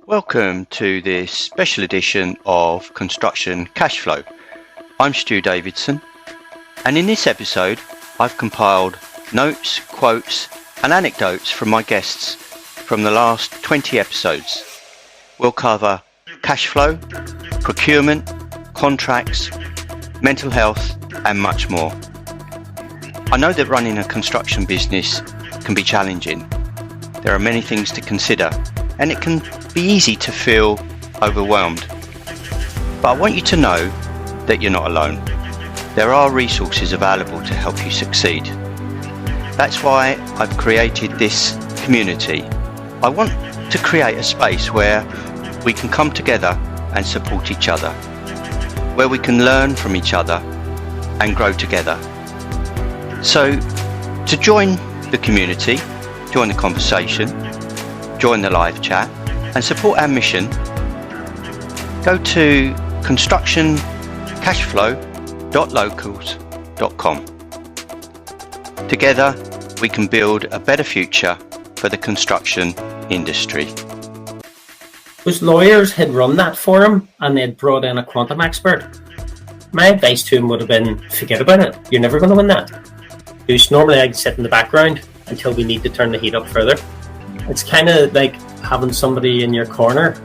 Welcome to this special edition of Construction Cashflow. I'm Stu Davidson, and in this episode I've compiled notes, quotes and anecdotes from my guests from the last 20 episodes. We'll cover cash flow, procurement, contracts, mental health and much more. I know that running a construction business can be challenging. There are many things to consider and it can be easy to feel overwhelmed. But I want you to know that you're not alone. There are resources available to help you succeed. That's why I've created this community. I want to create a space where we can come together and support each other, where we can learn from each other and grow together. So to join the community, join the conversation, join the live chat and support our mission, go to constructioncashflow.locals.com. Together we can build a better future for the construction industry. Those lawyers had run that for him and they'd brought in a quantum expert. My advice to him would have been, forget about it, you're never going to win that. Because normally I'd sit in the background until we need to turn the heat up further. It's kind of like having somebody in your corner,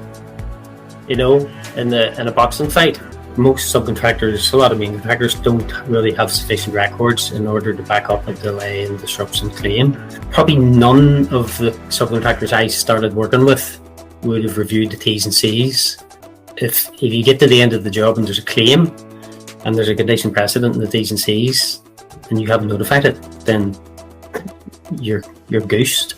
you know, in a boxing fight. Most subcontractors, a lot of main contractors, don't really have sufficient records in order to back up a delay and disruption claim. Probably none of the subcontractors I started working with would have reviewed the T's and C's. If you get to the end of the job and there's a claim and there's a condition precedent in the T's and C's and you haven't notified it, then you're goosed.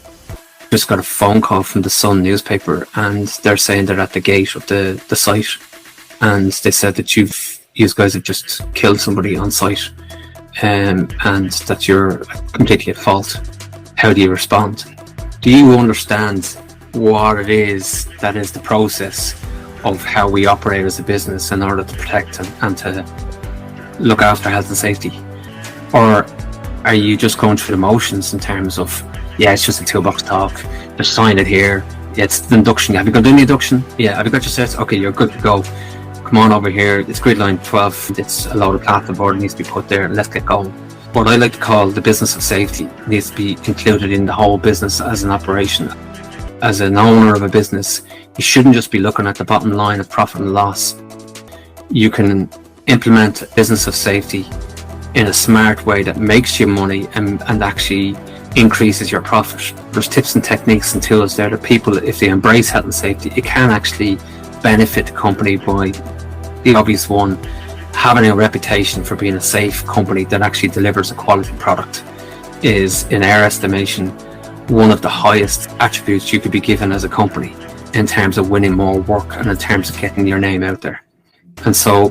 Just got a phone call from the Sun newspaper and they're saying they're at the gate of the site and they said that you guys have just killed somebody on site and that you're completely at fault. How do you respond? Do you understand what it is that is the process of how we operate as a business in order to protect and to look after health and safety? Or are you just going through the motions in terms of, yeah, it's just a toolbox talk, just sign it here, yeah, it's the induction, have you got any induction? Yeah, have you got your sets? Okay, you're good to go. Come on over here, it's grid line 12, it's a load of plasterboard that needs to be put there, let's get going. What I like to call the business of safety needs to be included in the whole business as an operation. As an owner of a business, you shouldn't just be looking at the bottom line of profit and loss. You can implement a business of safety in a smart way that makes you money and actually increases your profit. There's tips and techniques and tools there that people, if they embrace health and safety, it can actually benefit the company by the obvious one, having a reputation for being a safe company that actually delivers a quality product is, in our estimation, one of the highest attributes you could be given as a company in terms of winning more work and in terms of getting your name out there. And so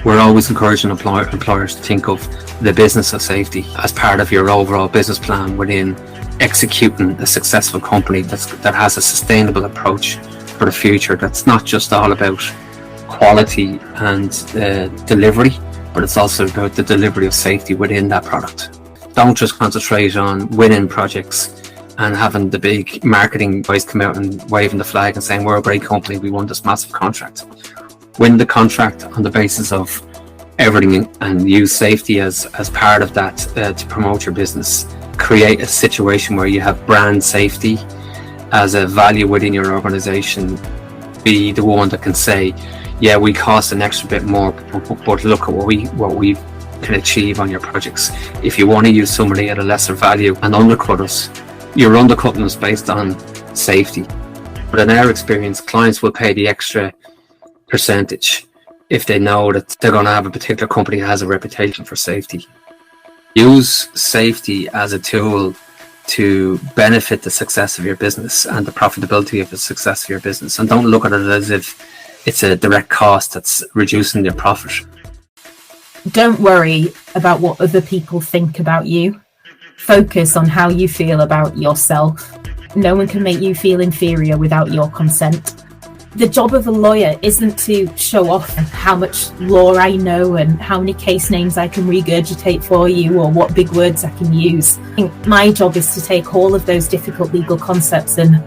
we're always encouraging employers to think of the business of safety as part of your overall business plan within executing a successful company that has a sustainable approach for the future. That's not just all about quality and delivery, but it's also about the delivery of safety within that product. Don't just concentrate on winning projects and having the big marketing guys come out and waving the flag and saying, we're a great company, we won this massive contract. Win the contract on the basis of everything and use safety as part of that to promote your business. Create a situation where you have brand safety as a value within your organization. Be the one that can say, yeah, we cost an extra bit more, but look at what we can achieve on your projects. If you want to use somebody at a lesser value and undercut us, you're undercutting us based on safety. But in our experience, clients will pay the extra percentage if they know that they're going to have a particular company that has a reputation for safety. Use safety as a tool to benefit the success of your business and the profitability of the success of your business, and don't look at it as if it's a direct cost that's reducing your profit. Don't worry about what other people think about you. Focus on how you feel about yourself. No one can make you feel inferior without your consent. The job of a lawyer isn't to show off how much law I know and how many case names I can regurgitate for you or what big words I can use. I think my job is to take all of those difficult legal concepts and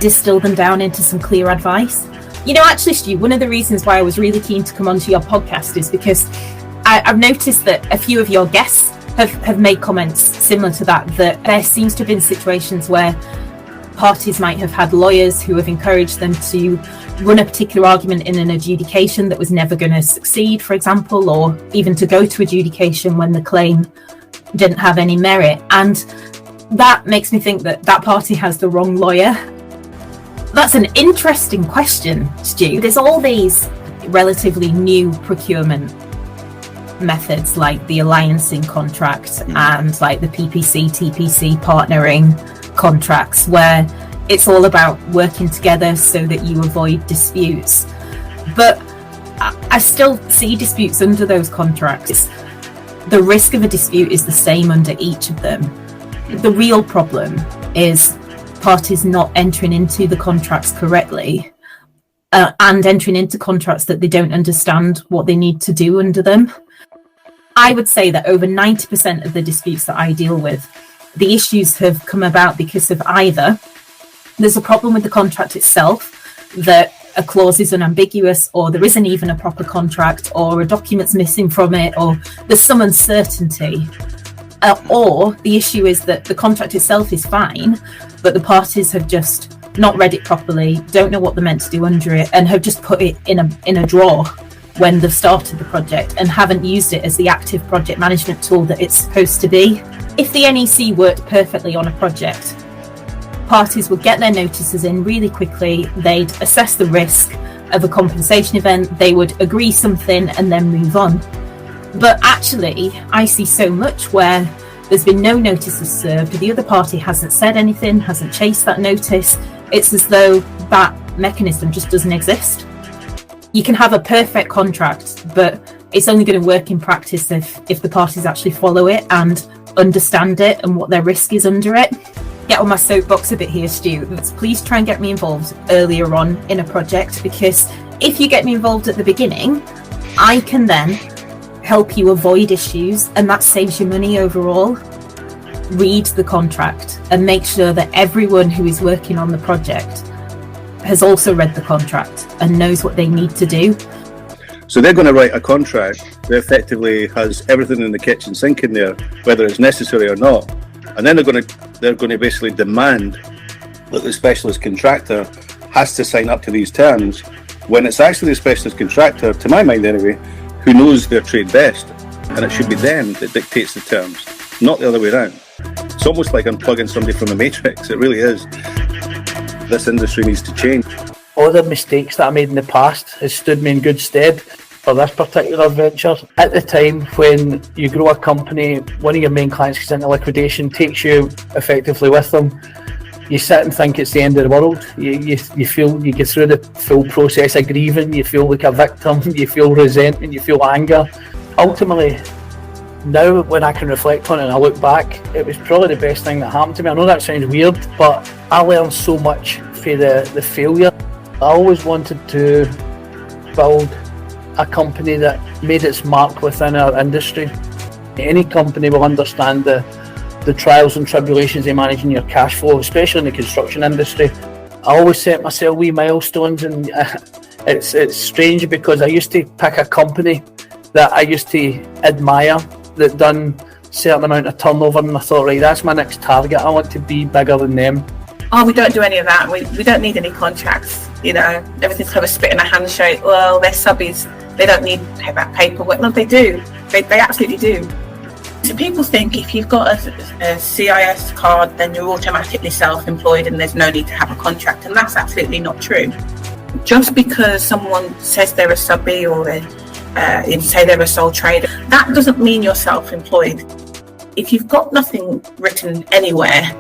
distill them down into some clear advice. You know, actually, Stu, one of the reasons why I was really keen to come onto your podcast is because I've noticed that a few of your guests have made comments similar to that there seems to have been situations where parties might have had lawyers who have encouraged them to run a particular argument in an adjudication that was never going to succeed, for example, or even to go to adjudication when the claim didn't have any merit. And that makes me think that that party has the wrong lawyer. That's an interesting question, Stu. There's all these relatively new procurement methods like the alliancing contract and like the PPC, TPC partnering contracts, where it's all about working together so that you avoid disputes. But I still see disputes under those contracts. The risk of a dispute is the same under each of them. The real problem is parties not entering into the contracts correctly and entering into contracts that they don't understand what they need to do under them. I would say that over 90% of the disputes that I deal with, the issues have come about because of either there's a problem with the contract itself, that a clause is unambiguous, or there isn't even a proper contract, or a document's missing from it, or there's some uncertainty. Or the issue is that the contract itself is fine, but the parties have just not read it properly, don't know what they're meant to do under it, and have just put it in a drawer when they've started the project and haven't used it as the active project management tool that it's supposed to be. If the NEC worked perfectly on a project, parties would get their notices in really quickly, they'd assess the risk of a compensation event, they would agree something and then move on. But actually, I see so much where there's been no notices served, the other party hasn't said anything, hasn't chased that notice. It's as though that mechanism just doesn't exist. You can have a perfect contract, but it's only going to work in practice if the parties actually follow it and understand it and what their risk is under it. Get on my soapbox a bit here, Stu. Please try and get me involved earlier on in a project, because if you get me involved at the beginning, I can then help you avoid issues, and that saves you money overall. Read the contract and make sure that everyone who is working on the project has also read the contract and knows what they need to do. So they're going to write a contract that effectively has everything in the kitchen sink in there, whether it's necessary or not. And then they're going to basically demand that the specialist contractor has to sign up to these terms, when it's actually the specialist contractor, to my mind anyway, who knows their trade best. And it should be them that dictates the terms, not the other way around. It's almost like unplugging somebody from the Matrix. It really is. This industry needs to change. All the mistakes that I made in the past has stood me in good stead for this particular venture. At the time when you grow a company, one of your main clients gets into liquidation, takes you effectively with them, you sit and think it's the end of the world. You feel, you get through the full process of grieving, you feel like a victim, you feel resentment, you feel anger. Ultimately, now when I can reflect on it and I look back, it was probably the best thing that happened to me. I know that sounds weird, but I learned so much from the failure. I always wanted to build a company that made its mark within our industry. Any company will understand the trials and tribulations of managing your cash flow, especially in the construction industry. I always set myself wee milestones, and it's strange because I used to pick a company that I used to admire that done a certain amount of turnover, and I thought, right, that's my next target. I want to be bigger than them. Oh, we don't do any of that. We don't need any contracts. You know, everything's kind of a spit in a handshake. Well, they're subbies. They don't need that paperwork. No, they do. They absolutely do. So people think if you've got a CIS card, then you're automatically self-employed and there's no need to have a contract. And that's absolutely not true. Just because someone says they're a subbie or say they're a sole trader, that doesn't mean you're self-employed. If you've got nothing written anywhere,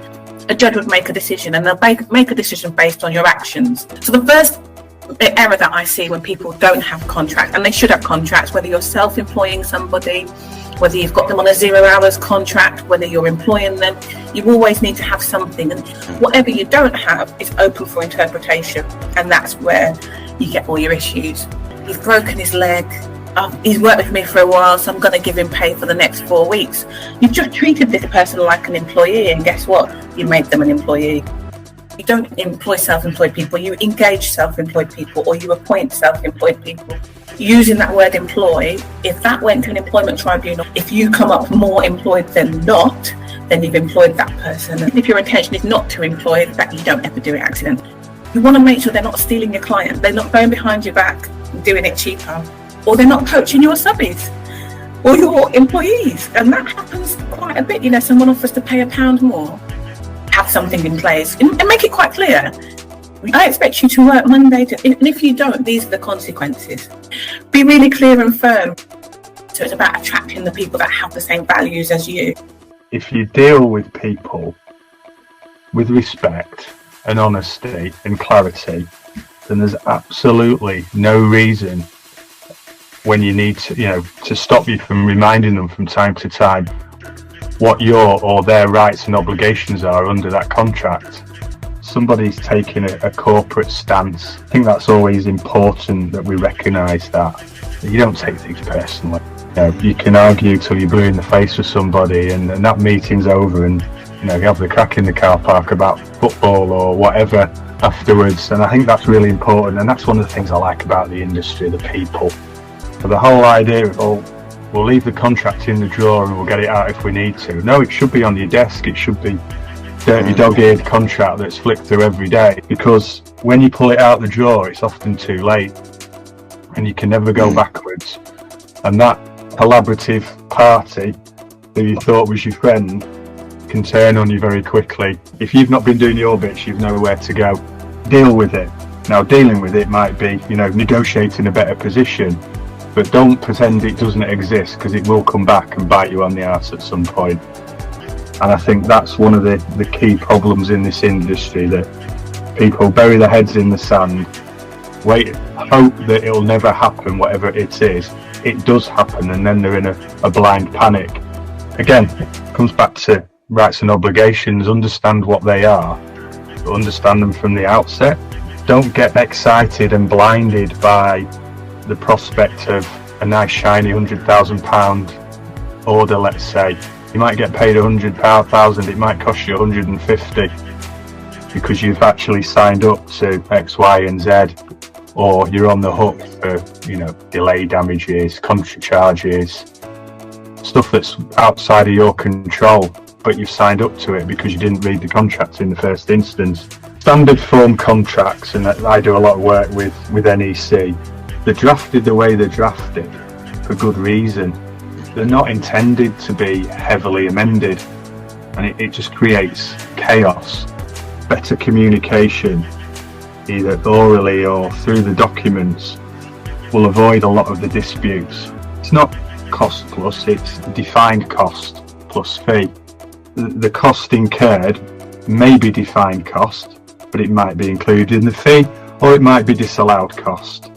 a judge would make a decision, and they'll make a decision based on your actions. So the first error that I see when people don't have contracts, and they should have contracts, whether you're self-employing somebody, whether you've got them on a 0 hours contract, whether you're employing them, you always need to have something. And whatever you don't have is open for interpretation, and that's where you get all your issues. He's broken his leg. He's worked with me for a while, so I'm going to give him pay for the next 4 weeks. You've just treated this person like an employee, and guess what? You made them an employee. You don't employ self-employed people, you engage self-employed people, or you appoint self-employed people. Using that word employ, if that went to an employment tribunal, if you come up more employed than not, then you've employed that person. And if your intention is not to employ, that you don't ever do it accidentally. You want to make sure they're not stealing your client, they're not going behind your back doing it cheaper, or they're not poaching your subbies or your employees. And that happens quite a bit. Someone offers to pay £1 more, have something in place and make it quite clear. I expect you to work Monday and if you don't, these are the consequences. Be really clear and firm. So it's about attracting the people that have the same values as you. If you deal with people with respect and honesty and clarity, then there's absolutely no reason when you need to stop you from reminding them from time to time what your or their rights and obligations are under that contract. Somebody's taking a corporate stance. I think that's always important that we recognise that you don't take things personally. You can argue till you're blue in the face with somebody and that meeting's over and you have the crack in the car park about football or whatever afterwards. And I think that's really important, and that's one of the things I like about the industry, the people. So the whole idea of, we'll leave the contract in the drawer and we'll get it out if we need to. No, it should be on your desk. It should be dirty dog-eared contract that's flicked through every day, because when you pull it out the drawer, it's often too late and you can never go backwards. And that collaborative party who you thought was your friend can turn on you very quickly. If you've not been doing your bits, you've nowhere to go. Deal with it. Now, dealing with it might be, negotiating a better position, but don't pretend it doesn't exist, because it will come back and bite you on the arse at some point. And I think that's one of the key problems in this industry, that people bury their heads in the sand, hope that it'll never happen, whatever it is. It does happen, and then they're in a blind panic. Again, it comes back to rights and obligations. Understand what they are, but understand them from the outset. Don't get excited and blinded by the prospect of a nice shiny £100,000 order, let's say. You might get paid £100,000, it might cost you 150 because you've actually signed up to X, Y and Z, or you're on the hook for delay damages, contra charges, stuff that's outside of your control, but you've signed up to it because you didn't read the contract in the first instance. Standard form contracts, and I do a lot of work with NEC, they're drafted the way they're drafted for good reason. They're not intended to be heavily amended, and it just creates chaos. Better communication, either orally or through the documents, will avoid a lot of the disputes. It's not cost plus, it's defined cost plus fee. The cost incurred may be defined cost, but it might be included in the fee, or it might be disallowed cost.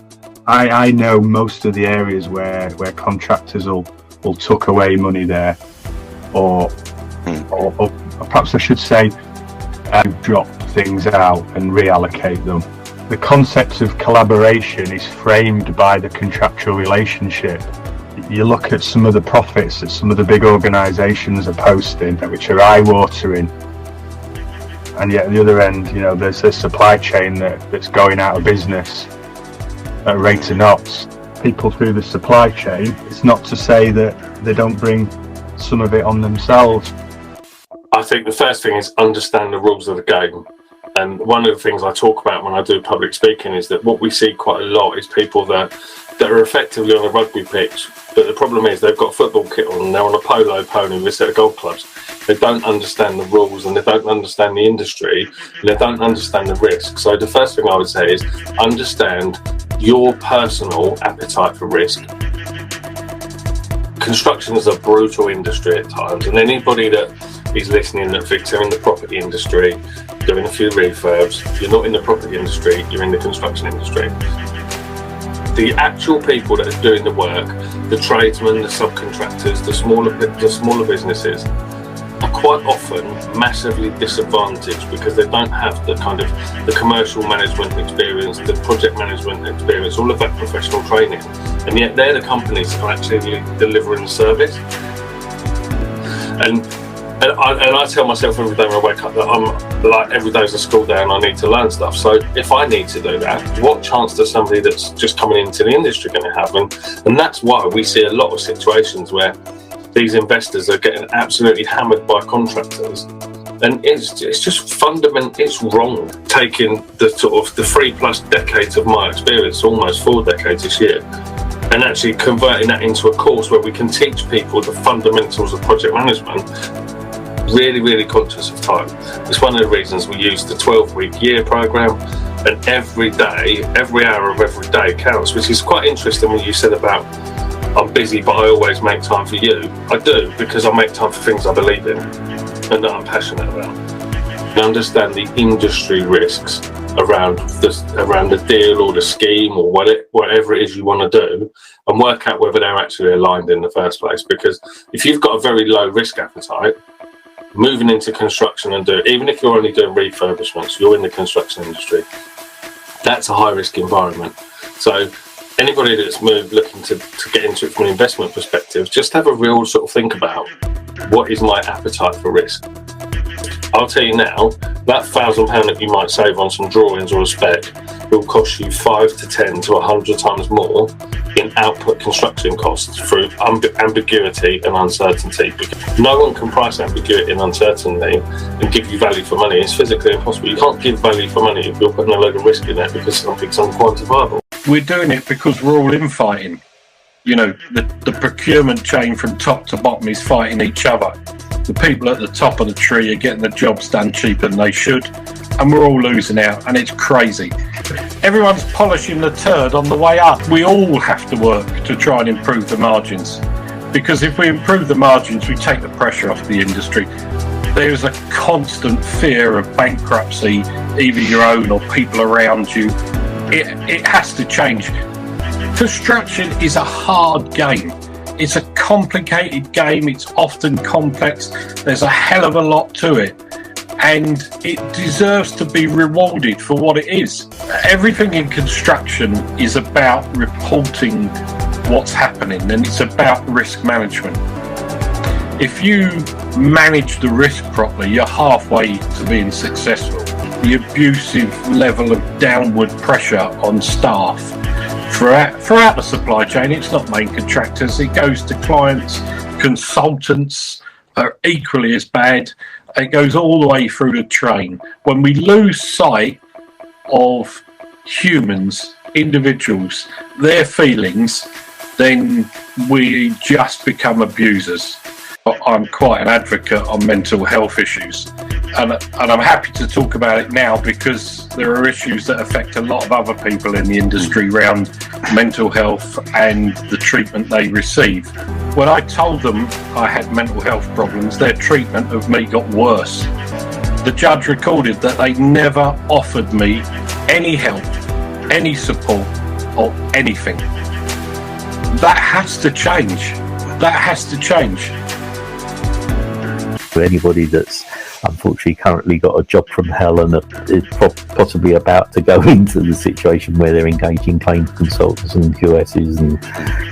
I know most of the areas where contractors will tuck away money there, or perhaps I should say drop things out and reallocate them. The concept of collaboration is framed by the contractual relationship. You look at some of the profits that some of the big organisations are posting, which are eye-watering, and yet at the other end, there's a supply chain that's going out of business at a rate of knots. People through the supply chain, it's not to say that they don't bring some of it on themselves. I think the first thing is understand the rules of the game. And one of the things I talk about when I do public speaking is that what we see quite a lot is people that are effectively on a rugby pitch, but the problem is they've got football kit on and they're on a polo pony with a set of golf clubs. They don't understand the rules, and they don't understand the industry, and they don't understand the risk. So the first thing I would say is understand your personal appetite for risk. Construction is a brutal industry at times, and anybody that is listening that thinks they're in the property industry, doing a few refurbs, you're not in the property industry, you're in the construction industry. The actual people that are doing the work, the tradesmen, the subcontractors, the smaller businesses, are quite often massively disadvantaged because they don't have the kind of the commercial management experience, the project management experience, all of that professional training, and yet they're the companies that are actually delivering the service. And And I tell myself every day when I wake up that I'm like, every day's a school day and I need to learn stuff. So if I need to do that, what chance does somebody that's just coming into the industry going to have? And that's why we see a lot of situations where these investors are getting absolutely hammered by contractors. And it's just it's wrong, taking the sort of the 3+ decades of my experience, almost 4 decades this year, and actually converting that into a course where we can teach people the fundamentals of project management, really, really conscious of time. It's one of the reasons we use the 12-week year program, and every day, every hour of every day counts, which is quite interesting when you said about I'm busy, but I always make time for you. I do, because I make time for things I believe in and that I'm passionate about. I understand the industry risks around the deal or the scheme or whatever it is you want to do, and work out whether they're actually aligned in the first place. Because if you've got a very low risk appetite, moving into construction even if you're only doing refurbishments, you're in the construction industry, that's a high risk environment. So anybody that's looking to get into it from an investment perspective, just have a real sort of think about, what is my appetite for risk? I'll tell you now, that £1,000 that you might save on some drawings or a spec will cost you 5 to 10 to 100 times more in output construction costs through ambiguity and uncertainty. Because no one can price ambiguity and uncertainty and give you value for money. It's physically impossible. You can't give value for money if you're putting a load of risk in it because something's unquantifiable. We're doing it because we're all infighting. You know, the procurement chain from top to bottom is fighting each other. The people at the top of the tree are getting the jobs done cheaper than they should, and we're all losing out, and it's crazy. Everyone's polishing the turd on the way up. We all have to work to try and improve the margins, because if we improve the margins, we take the pressure off the industry. There's a constant fear of bankruptcy, either your own or people around you. It has to change. Construction is a hard game. It's a complicated game. It's often complex. There's a hell of a lot to it, and it deserves to be rewarded for what it is. Everything in construction is about reporting what's happening, and it's about risk management. If you manage the risk properly, you're halfway to being successful. The abusive level of downward pressure on staff throughout the supply chain, it's not main contractors, it goes to clients, consultants are equally as bad. It goes all the way through the train. When we lose sight of humans, individuals, their feelings, then we just become abusers. I'm quite an advocate on mental health issues, and I'm happy to talk about it now because there are issues that affect a lot of other people in the industry around mental health and the treatment they receive. When I told them I had mental health problems, their treatment of me got worse. The judge recorded that they never offered me any help, any support, or anything. That has to change. That has to change. For anybody that's unfortunately currently got a job from hell and is possibly about to go into the situation where they're engaging claims consultants and QSs and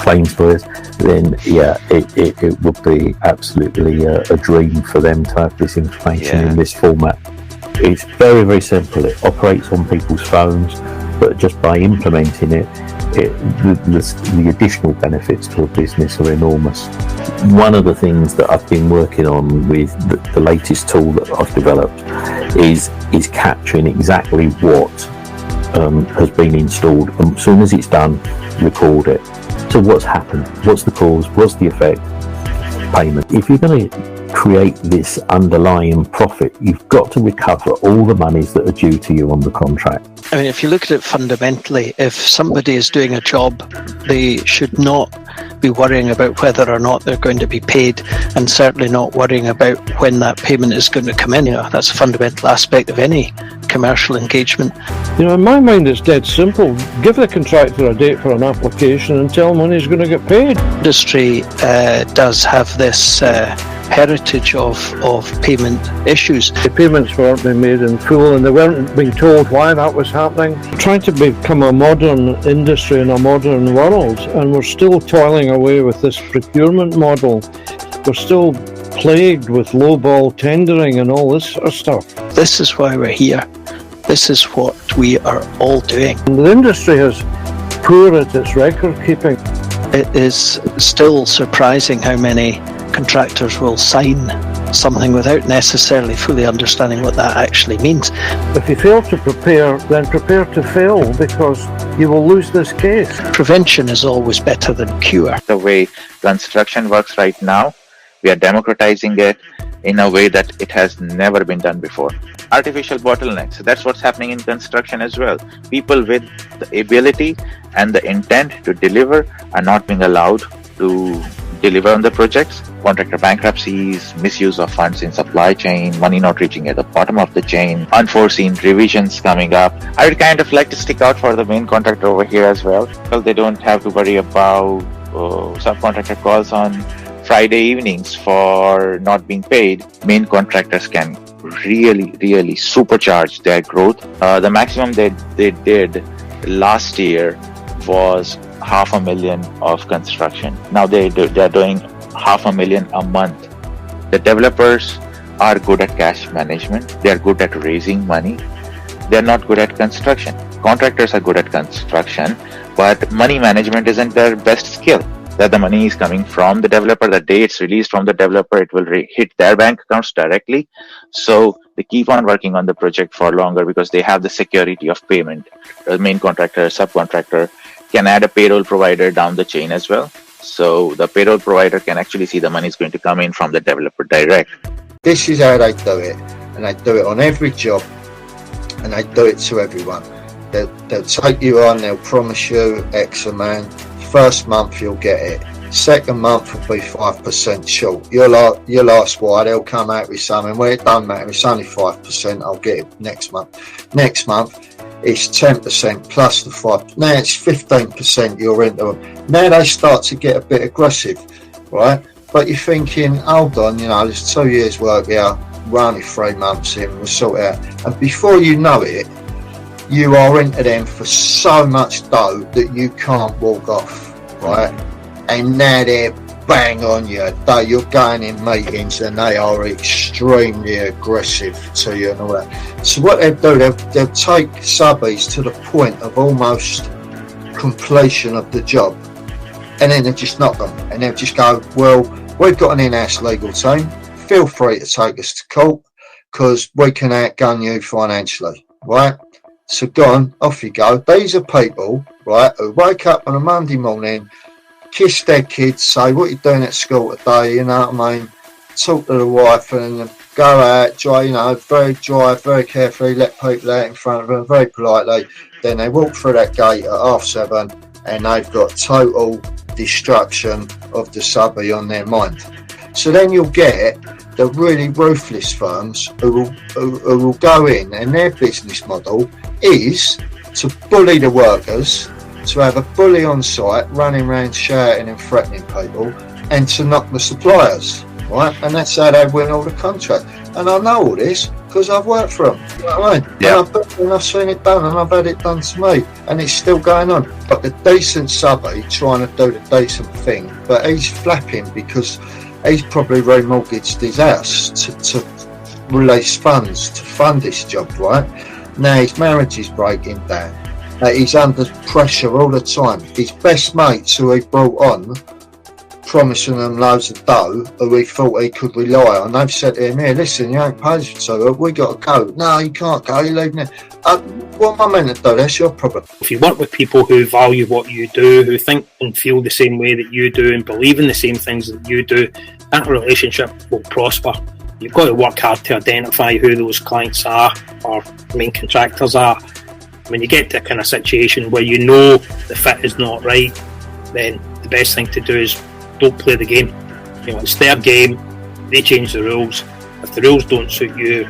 claims lawyers, then yeah, it would be absolutely a dream for them to have this information in this format. It's very, very simple. It operates on people's phones, but just by implementing it, the additional benefits to a business are enormous. One of the things that I've been working on with the latest tool that I've developed is capturing exactly what has been installed, and as soon as it's done, record it. So what's happened? What's the cause? What's the effect? Payment. If you're going to create this underlying profit, you've got to recover all the monies that are due to you on the contract. I mean, if you look at it fundamentally, if somebody is doing a job, they should not be worrying about whether or not they're going to be paid, and certainly not worrying about when that payment is going to come in. You know, that's a fundamental aspect of any commercial engagement. You know, in my mind, it's dead simple. Give the contractor a date for an application and tell him when he's going to get paid. Industry does have this heritage of payment issues. The payments weren't being made in full, and they weren't being told why that was happening. We're trying to become a modern industry in a modern world, and we're still toiling away with this procurement model. We're still plagued with lowball tendering and all this sort of stuff. This is why we're here. This is what we are all doing. And the industry is poor at its record keeping. It is still surprising how many contractors will sign something without necessarily fully understanding what that actually means. If you fail to prepare, then prepare to fail, because you will lose this case. Prevention is always better than cure. The way construction works right now, we are democratizing it in a way that it has never been done before. Artificial bottlenecks, that's what's happening in construction as well. People with the ability and the intent to deliver are not being allowed to deliver on the projects. Contractor bankruptcies, misuse of funds in supply chain, money not reaching at the bottom of the chain, unforeseen revisions coming up. I would kind of like to stick out for the main contractor over here as well. Well, they don't have to worry about subcontractor calls on Friday evenings for not being paid. Main contractors can really supercharge their growth. The maximum they did last year was 500,000 of construction. Now they're doing 500,000 a month. The developers are good at cash management. They're good at raising money. They're not good at construction. Contractors are good at construction, but money management isn't their best skill. That the money is coming from the developer. The day it's released from the developer, it will hit their bank accounts directly. So they keep on working on the project for longer because they have the security of payment. The main contractor, subcontractor can add a payroll provider down the chain as well. So the payroll provider can actually see the money is going to come in from the developer direct. This is how they do it, and they do it on every job, and they do it to everyone. They'll take you on, they'll promise you X amount. First month you'll get it. Second month will be 5% short. You'll ask why. They'll come out with something. Well, it don't matter. It's only 5%. I'll get it next month. Next month it's 10% plus the 5. Now it's 15% you're into them. Now they start to get a bit aggressive, right? But you're thinking, hold on, there's 2 years work here. We're only 3 months in. We'll sort it out. And before you know it, you are into them for so much dough that you can't walk off, right? And now they're bang on you. You're going in meetings and they are extremely aggressive to you and all that. So what they'll do, they'll take subbies to the point of almost completion of the job, and then they'll just knock them, and they'll just go, well, we've got an in-house legal team. Feel free to take us to court because we can outgun you financially, right? So go on, off you go. These are people, right, who wake up on a Monday morning, kiss their kids, say, what are you doing at school today, you know what I mean? Talk to the wife and go out, very carefully, let people out in front of them, very politely. Then they walk through that gate at 7:30 and they've got total destruction of the subbie on their mind. So then you'll get the really ruthless firms who will go in, and their business model is to bully the workers, to have a bully on site running around shouting and threatening people, and to knock the suppliers, right? And that's how they win all the contracts. And I know all this because I've worked for them, you know what I mean? Yeah. And I've seen it done, and I've had it done to me, and it's still going on. But the decent subbie trying to do the decent thing, but he's flapping because he's probably remortgaged his house to release funds to fund this job, right? Now his marriage is breaking down. He's under pressure all the time. His best mates who he brought on, promising them loads of dough, who he thought he could rely on, they've said to him, here, listen, you ain't paid for it, we got to go. No, you can't go, you're leaving it. What am I meant to do? That's your problem. If you work with people who value what you do, who think and feel the same way that you do and believe in the same things that you do, that relationship will prosper. You've got to work hard to identify who those clients are or main contractors are. When you get to a kind of situation where you know the fit is not right, then the best thing to do is don't play the game. It's their game, they change the rules. If the rules don't suit you,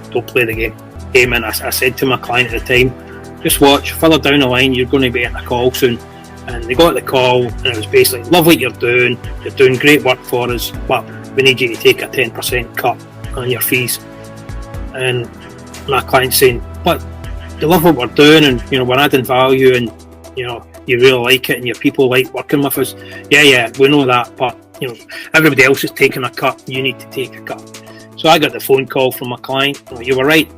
don't play the game. And I said to my client at the time, just watch, further down the line you're going to be getting a call soon. And they got the call and it was basically, love what you're doing great work for us, but we need you to take a 10% cut on your fees. And my client's saying, but you love what we're doing, and we're adding value, and you really like it, and your people like working with us. Yeah, we know that, but everybody else is taking a cut, you need to take a cut. So I got the phone call from my client. You were right,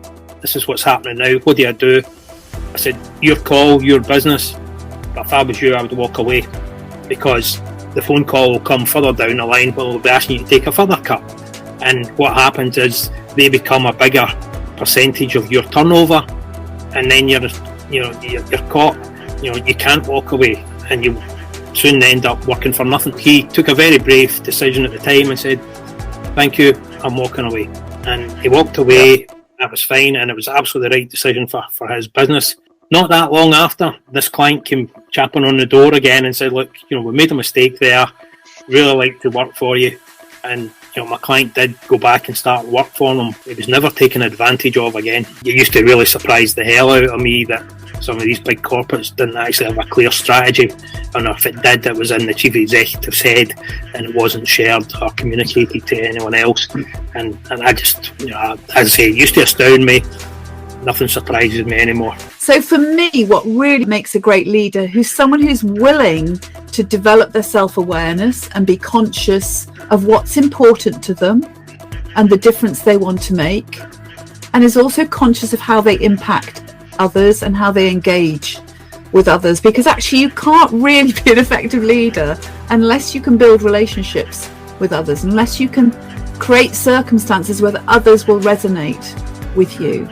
this is what's happening now, what do I do? I said, your call, your business, but if I was you, I would walk away, because the phone call will come further down the line where they'll be asking you to take a further cut, and what happens is they become a bigger percentage of your turnover, and then you're caught. You can't walk away, and you soon end up working for nothing. He took a very brave decision at the time and said, thank you, I'm walking away. And he walked away. That was fine, and it was absolutely the right decision for his business. Not that long after, this client came chapping on the door again and said, look, we made a mistake there, really like to work for you. And my client did go back and start work for them. It was never taken advantage of again. It used to really surprise the hell out of me that some of these big corporates didn't actually have a clear strategy, and if it did, it was in the chief executive's head and it wasn't shared or communicated to anyone else. And I just, as I say, it used to astound me. Nothing surprises me anymore. So for me, what really makes a great leader who's someone who's willing to develop their self-awareness and be conscious of what's important to them and the difference they want to make, and is also conscious of how they impact others and how they engage with others, because actually you can't really be an effective leader unless you can build relationships with others, unless you can create circumstances where others will resonate with you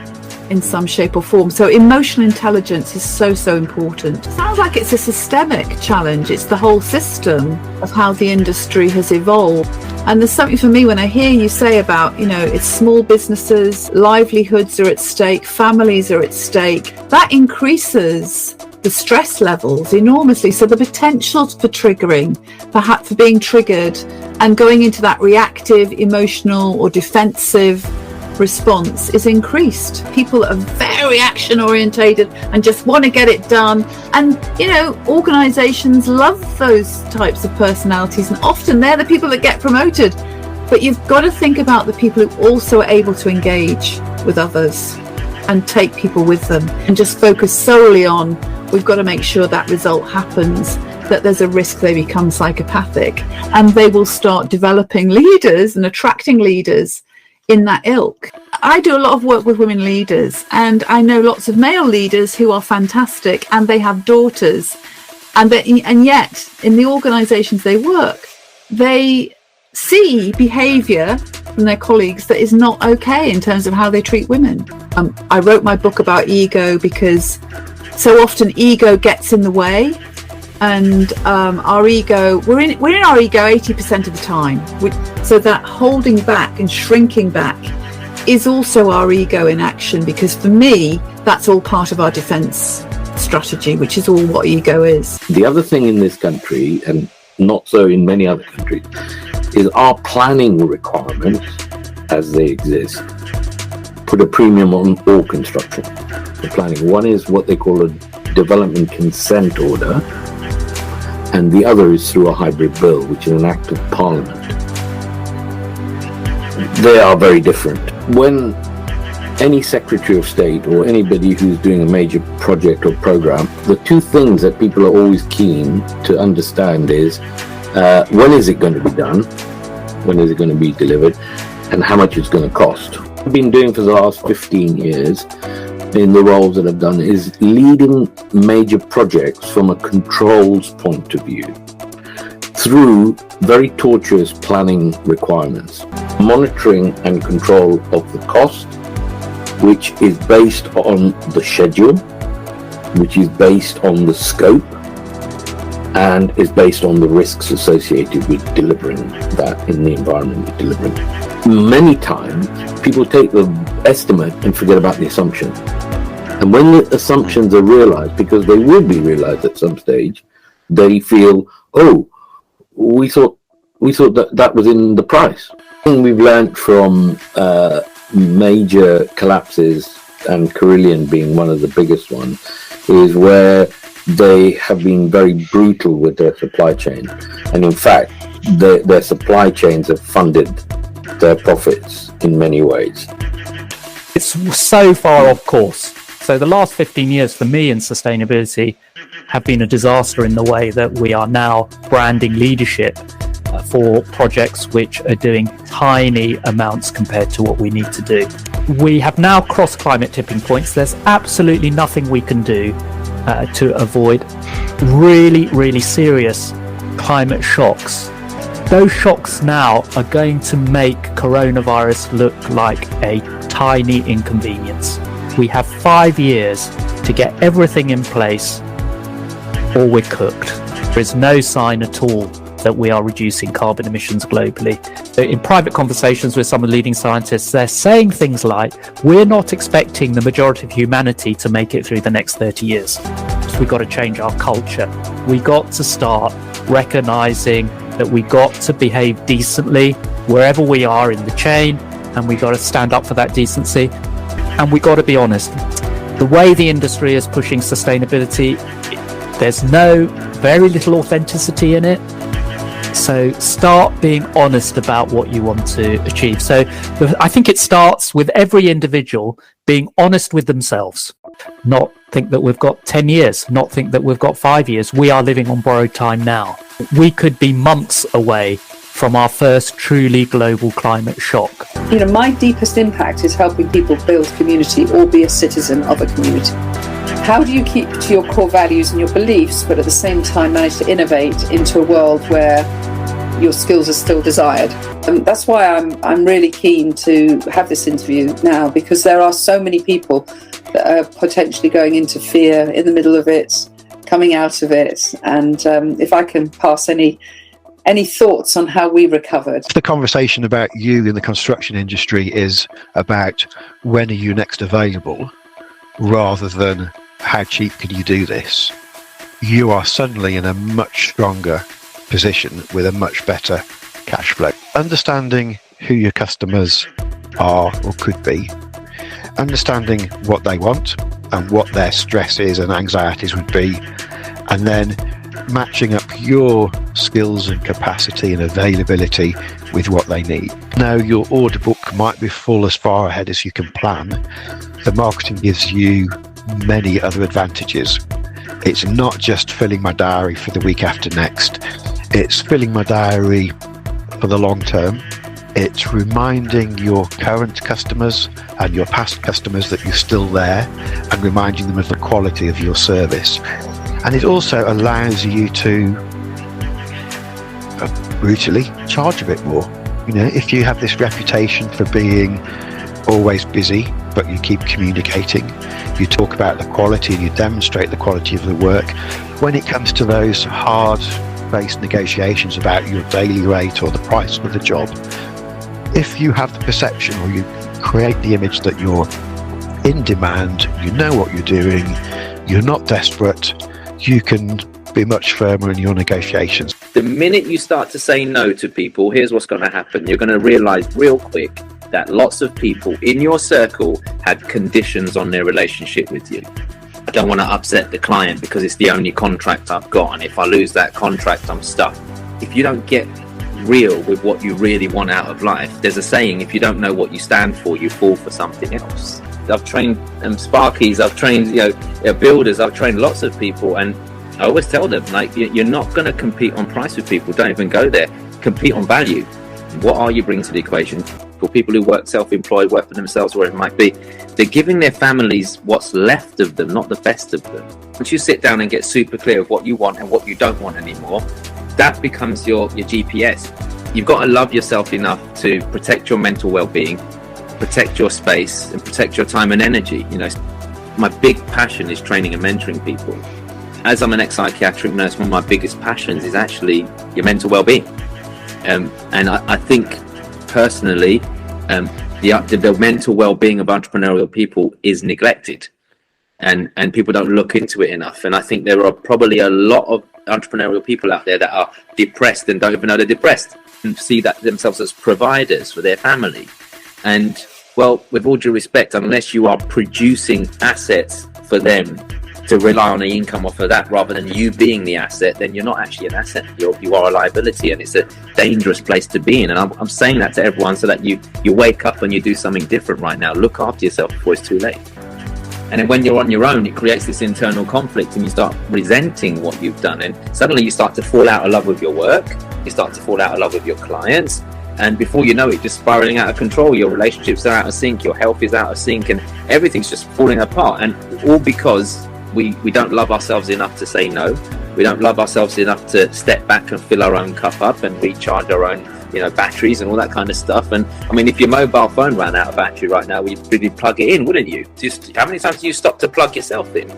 in some shape or form. So emotional intelligence is so important. It sounds like it's a systemic challenge. It's the whole system of how the industry has evolved. And there's something for me when I hear you say about, it's small businesses, livelihoods are at stake, families are at stake. That increases the stress levels enormously. So the potential for triggering, perhaps for being triggered and going into that reactive, emotional or defensive response is increased. People are very action orientated and just want to get it done, and organizations love those types of personalities, and often they're the people that get promoted. But you've got to think about the people who also are able to engage with others and take people with them, and just focus solely on, we've got to make sure that result happens, that there's a risk they become psychopathic, and they will start developing leaders and attracting leaders in that ilk. I do a lot of work with women leaders, and I know lots of male leaders who are fantastic, and they have daughters, and yet in the organizations they work, they see behavior from their colleagues that is not okay in terms of how they treat women. I wrote my book about ego because so often ego gets in the way, and our ego, we're in our ego 80% of the time. So that holding back and shrinking back is also our ego in action, because for me, that's all part of our defense strategy, which is all what ego is. The other thing in this country, and not so in many other countries, is our planning requirements, as they exist, put a premium on all construction. The planning. One is what they call a development consent order, and the other is through a hybrid bill, which is an act of parliament. They are very different. When any Secretary of State or anybody who's doing a major project or program, the two things that people are always keen to understand is when is it going to be done, when is it going to be delivered, and how much it's going to cost. I've been doing for the last 15 years in the roles that I've done is leading major projects from a controls point of view through very tortuous planning requirements, monitoring and control of the cost, which is based on the schedule, which is based on the scope, and is based on the risks associated with delivering that in the environment you're delivering. Many times, people take the estimate and forget about the assumption. And when the assumptions are realized, because they will be realized at some stage, they feel, oh, we thought that was in the price. And we've learned from major collapses, and Carillion being one of the biggest ones, is where they have been very brutal with their supply chain. And in fact, their supply chains have funded their profits in many ways. It's so far off course. So the last 15 years for me in sustainability have been a disaster in the way that we are now branding leadership for projects which are doing tiny amounts compared to what we need to do. We have now crossed climate tipping points. There's absolutely nothing we can do to avoid really, really serious climate shocks. Those shocks now are going to make coronavirus look like a tiny inconvenience. We have 5 years to get everything in place, or we're cooked. There is no sign at all that we are reducing carbon emissions globally. In private conversations with some of the leading scientists, they're saying things like, we're not expecting the majority of humanity to make it through the next 30 years. So we've got to change our culture. We got to start recognizing that we got to behave decently wherever we are in the chain, and we got to stand up for that decency, and we got to be honest. The way the industry is pushing sustainability, there's very little authenticity in it. So start being honest about what you want to achieve. So I think it starts with every individual being honest with themselves. Not think that we've got 10 years, not think that we've got 5 years. We are living on borrowed time now. We could be months away from our first truly global climate shock. You know, my deepest impact is helping people build community or be a citizen of a community. How do you keep to your core values and your beliefs, but at the same time manage to innovate into a world where your skills are still desired? And that's why I'm really keen to have this interview now, because there are so many people that are potentially going into fear in the middle of it, coming out of it. And if I can pass any thoughts on how we recovered. The conversation about you in the construction industry is about when are you next available, rather than how cheap can you do this. You are suddenly in a much stronger position with a much better cash flow. Understanding who your customers are or could be, understanding what they want and what their stresses and anxieties would be, and then matching up your skills and capacity and availability with what they need. Now, your order book might be full as far ahead as you can plan. The marketing gives you many other advantages. It's not just filling my diary for the week after next. It's filling my diary for the long term. It's reminding your current customers and your past customers that you're still there, and reminding them of the quality of your service. And it also allows you to brutally charge a bit more. You know, if you have this reputation for being always busy, but you keep communicating, you talk about the quality and you demonstrate the quality of the work, when it comes to those hard-based negotiations about your daily rate or the price for the job, if you have the perception, or you create the image that you're in demand, you know what you're doing, you're not desperate, you can be much firmer in your negotiations. The minute you start to say no to people, here's what's going to happen. You're going to realize real quick that lots of people in your circle had conditions on their relationship with you. I don't want to upset the client because it's the only contract I've got, and if I lose that contract, I'm stuck. If you don't get real with what you really want out of life, there's a saying, if you don't know what you stand for, you fall for something else. I've trained Sparkies, I've trained builders, I've trained lots of people, and I always tell them, like, you're not going to compete on price with people. Don't even go there. Compete on value. What are you bringing to the equation? For people who work self-employed, work for themselves, wherever it might be, they're giving their families what's left of them, not the best of them. Once you sit down and get super clear of what you want and what you don't want anymore, that becomes your GPS. You've got to love yourself enough to protect your mental well-being, protect your space, and protect your time and energy. You know, my big passion is training and mentoring people. As I'm an ex-psychiatric nurse, one of my biggest passions is actually your mental well-being. And I think personally, the mental well-being of entrepreneurial people is neglected, and people don't look into it enough. And I think there are probably a lot of entrepreneurial people out there that are depressed and don't even know they're depressed, and see that themselves as providers for their family. And well, with all due respect, unless you are producing assets for them to rely on the income off of that rather than you being the asset, then you're not actually an asset. You are a liability, and it's a dangerous place to be in. And I'm saying that to everyone so that you wake up and you do something different right now. Look after yourself before it's too late. And then when you're on your own, it creates this internal conflict, and you start resenting what you've done, and suddenly you start to fall out of love with your work, you start to fall out of love with your clients, and before you know it, just spiraling out of control. Your relationships are out of sync, your health is out of sync, and everything's just falling apart. And all because we don't love ourselves enough to say no. We don't love ourselves enough to step back and fill our own cup up and recharge our own, batteries and all that kind of stuff. And I mean, if your mobile phone ran out of battery right now, you'd really plug it in, wouldn't you? Just how many times do you stop to plug yourself in?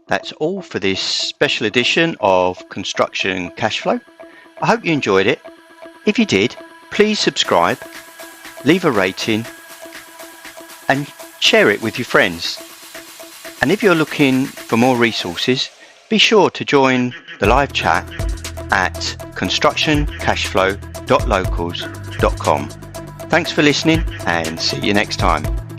That's all for this special edition of Construction Cashflow. I hope you enjoyed it. If you did, please subscribe, leave a rating, and share it with your friends. And if you're looking for more resources, be sure to join the live chat at constructioncashflow.locals.com. Thanks for listening, and see you next time.